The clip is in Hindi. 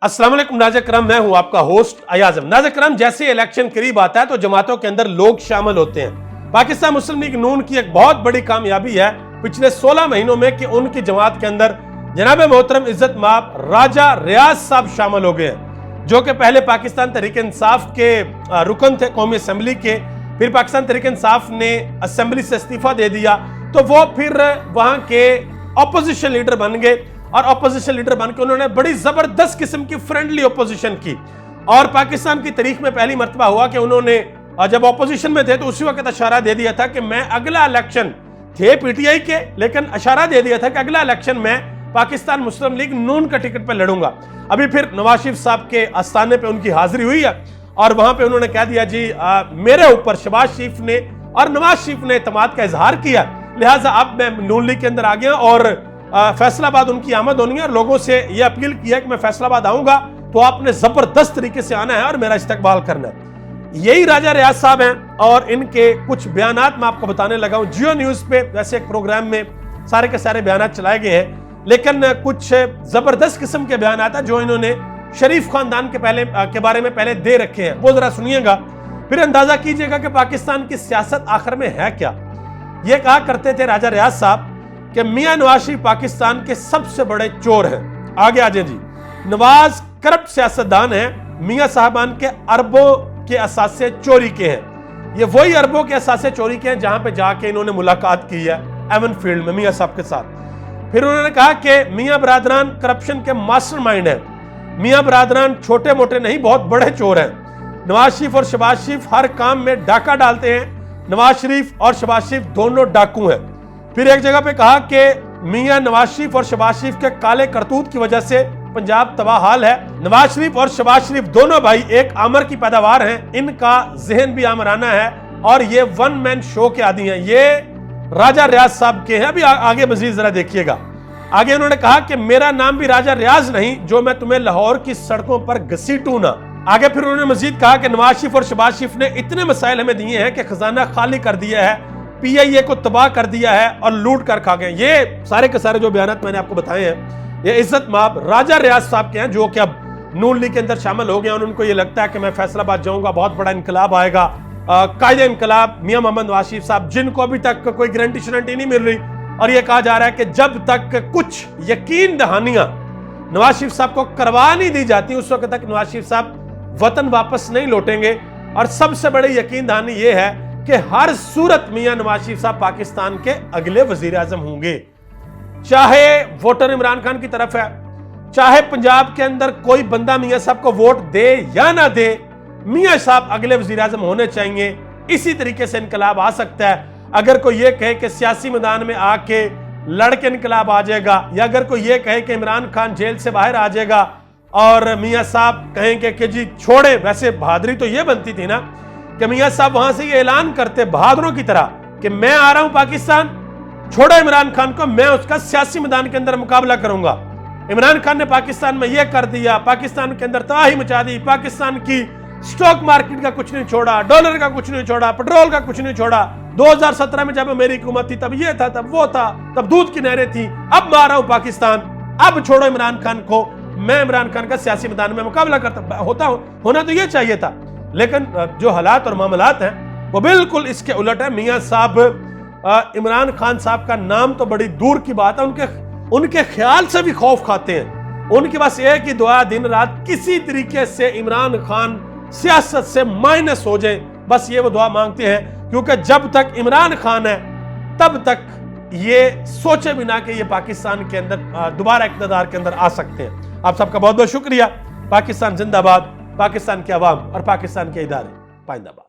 अस्सलाम वालेकुम नाज़रीन करम, मैं हूं आपका होस्ट अयाज़म। नाज़रीन करम, जैसे इलेक्शन करीब आता है तो जमातों के अंदर लोग शामिल होते हैं। पाकिस्तान मुस्लिम लीग नून की एक बहुत बड़ी कामयाबी है पिछले 16 महीनों में कि उनकी जमात के अंदर जनाब मोहतरम इज्जत माब राजा रियाज साहब शामिल हो गए हैं, जो कि पहले पाकिस्तान तहरीक इंसाफ के रुकन थे कौमी असम्बली के। फिर पाकिस्तान तहरीक इंसाफ ने असम्बली से इस्तीफा दे दिया तो वो फिर वहां के अपोजिशन लीडर बन गए और अपोजिशन लीडर बनकर उन्होंने बड़ी जबरदस्त किस्म की फ्रेंडली अपोजिशन की। और पाकिस्तान की तारीख में पहली मर्तबा हुआ कि उन्होंने जब अपोजिशन में थे तो उसी वक्त इशारा दे दिया था कि मैं अगला इलेक्शन, थे पीटीआई के, लेकिन इशारा दे दिया था कि अगला इलेक्शन मैं पाकिस्तान मुस्लिम लीग नून के टिकट पर लड़ूंगा। अभी फिर नवाज शरीफ साहब के आस्थाने पे उनकी हाजिरी हुई है और वहां पे उन्होंने कह दिया जी मेरे ऊपर शहबाज शरीफ ने और नवाज शरीफ ने एतमाद का इजहार किया, लिहाजा अब मैं नून लीग के अंदर आ गया और फैसलाबाद उनकी आमद होनी है। और लोगों से यह अपील किया कि मैं फैसलाबाद आऊंगा तो आपने जबरदस्त तरीके से आना है और मेरा इस्तकबाल करना है। यही राजा रियाज साहब हैं और इनके कुछ बयानात मैं आपको बताने लगा हूं। जियो न्यूज पे वैसे एक प्रोग्राम में सारे के सारे बयानात चलाए गए हैं, लेकिन कुछ जबरदस्त किस्म के बयानात हैं जो इन्होंने शरीफ खानदान के बारे में पहले दे रखे हैं, वो जरा सुनिएगा, फिर अंदाजा कीजिएगा कि पाकिस्तान की सियासत आखिर में है क्या। ये कहा करते थे राजा रियाज साहब कि मियां नवाज शरीफ पाकिस्तान के सबसे बड़े चोर हैं। आगे आ जाए जी, नवाज करप्ट सियासतदान है, मियां साहबान के अरबों के असासे चोरी के हैं। ये वही अरबों के असासे चोरी के हैं जहां पे जाके इन्होंने मुलाकात की है एवन फील्ड में मियां साहब के साथ। फिर उन्होंने कहा कि मियां बरादरान करप्शन के मास्टरमाइंड हैं, मियां बरादरान छोटे मोटे नहीं बहुत बड़े चोर हैं। नवाज शरीफ और शहबाज शरीफ हर काम में डाका डालते हैं, नवाज शरीफ और शहबाज शरीफ दोनों डाकू हैं। फिर एक जगह पे कहा कि मियां नवाज शरीफ और शहबाज शरीफ के काले करतूत की वजह से पंजाब तबाह हाल है। नवाज शरीफ और शहबाज शरीफ दोनों भाई एक आमर की पैदावार हैं, इनका जहन भी आमराना है और ये वन मैन शो के आदी हैं। ये राजा रियाज साहब के हैं। अभी आगे मजीद जरा देखिएगा। आगे उन्होंने कहा कि मेरा नाम भी राजा रियाज नहीं जो मैं तुम्हें लाहौर की सड़कों पर घसीटूं ना। आगे फिर उन्होंने मजीद कहा कि नवाज शरीफ और शहबाज शरीफ ने इतने मसाइल हमें दिए हैं कि खजाना खाली कर दिया है, पीआईए को तबाह कर दिया है और लूट कर खा गए। ये सारे के सारे जो बयान मैंने आपको बताए हैं ये इज्जत माब राजा रियाज साहब के हैं, जो कि अब नून लीग के अंदर शामिल हो गए और उनको ये लगता है कि मैं फैसलाबाद जाऊंगा, बहुत बड़ा इनकलाब आएगा, कायदे इनकलाब। मियां मोहम्मद नवाज शरीफ साहब जिनको अभी तक कोई गारंटी शरंटी नहीं मिल रही और ये कहा जा रहा है कि जब तक कुछ यकीन दहानियां नवाज शरीफ साहब को करवा नहीं दी जाती उस वक्त तक नवाज शरीफ साहब वतन वापस नहीं लौटेंगे। और सबसे बड़ी यकीन दहानी ये है कि हर सूरत मियां नवाज शरीफ साहब पाकिस्तान के अगले वजीर आजम होंगे, चाहे वोटर इमरान खान की तरफ है, चाहे पंजाब के अंदर कोई बंदा मियां साहब को वोट दे या ना दे, मियां साहब अगले वजीर आजम होने चाहिए। इसी तरीके से इनकलाब आ सकता है। अगर कोई ये कहे कि सियासी मैदान में आके लड़के इनकलाब आ जाएगा, या अगर कोई ये कहे कि इमरान खान जेल से बाहर आ जाएगा और मियां साहब कहेंगे कि जी छोड़े, वैसे बहादुरी तो ये बनती थी ना कि मियां साहब वहां से ये ऐलान करते बहादुरों की तरह कि मैं आ रहा हूं पाकिस्तान, छोड़ो इमरान खान को, मैं उसका सियासी मैदान के अंदर मुकाबला करूंगा। इमरान खान ने पाकिस्तान में यह कर दिया, पाकिस्तान के अंदर तबाही मचा दी, पाकिस्तान की स्टॉक मार्केट का कुछ नहीं छोड़ा, डॉलर का कुछ नहीं छोड़ा, पेट्रोल का कुछ नहीं छोड़ा। 2017 में जब मेरी हुकूमत थी तब ये था, तब वो था, तब दूध की नहरें थी, अब मैं आ रहा हूं पाकिस्तान, अब छोड़ो इमरान खान को, मैं इमरान खान का सियासी मैदान में मुकाबला होना तो ये चाहिए था। लेकिन जो हालात और मामलात हैं वो बिल्कुल इसके उलट है। मियां साहब इमरान खान साहब का नाम तो बड़ी दूर की बात है, उनके ख्याल से भी खौफ खाते हैं। उनके पास एक ही दुआ, दिन रात किसी तरीके से इमरान खान सियासत से माइनस हो जाए, बस ये वो दुआ मांगते हैं, क्योंकि जब तक इमरान खान है तब तक ये सोचे बिना कि ये पाकिस्तान के अंदर दोबारा इक़्तिदार के अंदर आ सकते हैं। आप सबका बहुत बहुत शुक्रिया। पाकिस्तान जिंदाबाद, पाकिस्तान के अवाम और पाकिस्तान के इदारे पाइंदाबाद।